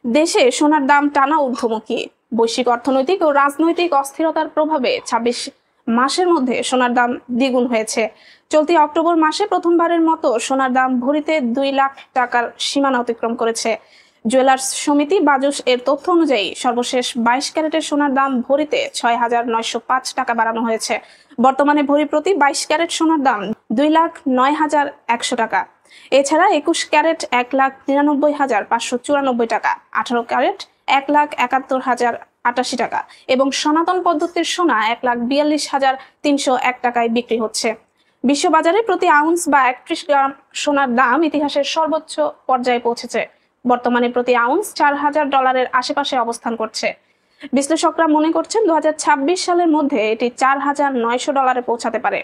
দেশে সোনার দাম টানা ঊর্ধ্বমুখী। বৈশ্বিক অর্থনৈতিক ও রাজনৈতিক অস্থিরতার প্রভাবে ২৬ মাসের মধ্যে সোনার দাম দ্বিগুণ হয়েছে। চলতি অক্টোবর মাসে প্রথমবারের মতো সোনার দাম ভরিতে ২ লাখ টাকার সীমানা অতিক্রম করেছে। জুয়েলার্স সমিতি বাজুস এর তথ্য অনুযায়ী সর্বশেষ ২২ ক্যারেটের সোনার দাম ভরিতে ৬,৯০৫ টাকা বাড়ানো হয়েছে। বর্তমানে ভরি প্রতি ২২ ক্যারেট সোনার দাম ২,০৯,১০০ টাকা। এছাড়া ২১ ক্যারেট ১,৯৯,৫৯৪ টাকা, ১৮ ক্যারেট ১,৭১,০৮৮ টাকা এবং সনাতন পদ্ধতির সোনা ১,৪২,৩০১ টাকায় বিক্রি হচ্ছে। বিশ্ববাজারে প্রতি আউন্স বা ৩১ গ্রাম সোনার দাম ইতিহাসের সর্বোচ্চ পর্যায়ে পৌঁছেছে। বর্তমানে প্রতি আউন্স $৪,০০০ আশেপাশে অবস্থান করছে। বিশ্লেষকরা মনে করছেন ২০২৬ সালের মধ্যে এটি $৪,৯০০ পৌঁছাতে পারে।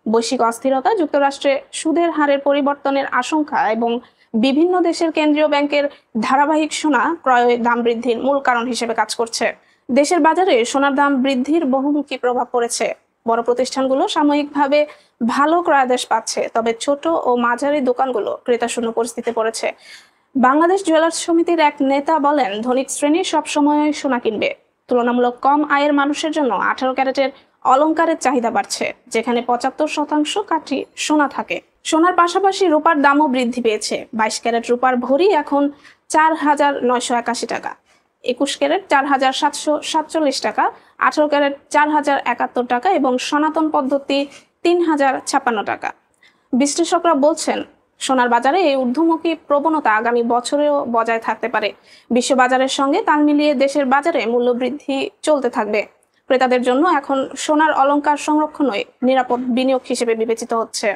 বৈশ্বিক অস্থিরতা, যুক্তরাষ্ট্রে সুদের হারের পরিবর্তনের আশঙ্কা এবং বিভিন্ন দেশের কেন্দ্রীয় ব্যাংকের ধারাবাহিক সোনা ক্রয়ের দাম বৃদ্ধির মূল কারণ হিসেবে কাজ করছে। দেশের বাজারে সোনার দাম বৃদ্ধির বহুমুখী প্রভাব পড়েছে। বড় প্রতিষ্ঠানগুলো সাময়িকভাবে ভালো ক্রয়াদেশ পাচ্ছে, তবে ছোট ও মাঝারি দোকানগুলো ক্রেতাশূন্য পরিস্থিতিতে পড়েছে। বাংলাদেশ জুয়েলার্স সমিতির এক নেতা বলেন, ধনিক শ্রেণী সবসময় সোনা কিনবে। তুলনামূলক কম আয়ের মানুষের জন্য ১৮ ক্যারেটের অলংকারের চাহিদা বাড়ছে, যেখানে ৭৫% কাঠি সোনা থাকে। সোনার পাশাপাশি রূপার দামও বৃদ্ধি পেয়েছে। ২২ ক্যারেট রূপার ভরি এখন ৪,৯৮১ টাকা, ২১ ক্যারেট ৪,৭৪৭ টাকা, ১৮ ক্যারেট ৪,০৭১ টাকা এবং সনাতন পদ্ধতি ৩,০৫৬ টাকা। বিশ্লেষকরা বলছেন, সোনার বাজারে এই ঊর্ধ্বমুখী প্রবণতা আগামী বছরেও বজায় থাকতে পারে। বিশ্ববাজারের সঙ্গে তাল মিলিয়ে দেশের বাজারে মূল্য বৃদ্ধি চলতে থাকবে। ক্রেতাদের জন্য এখন সোনার অলংকার সংরক্ষণই নিরাপদ বিনিয়োগ হিসেবে বিবেচিত হচ্ছে।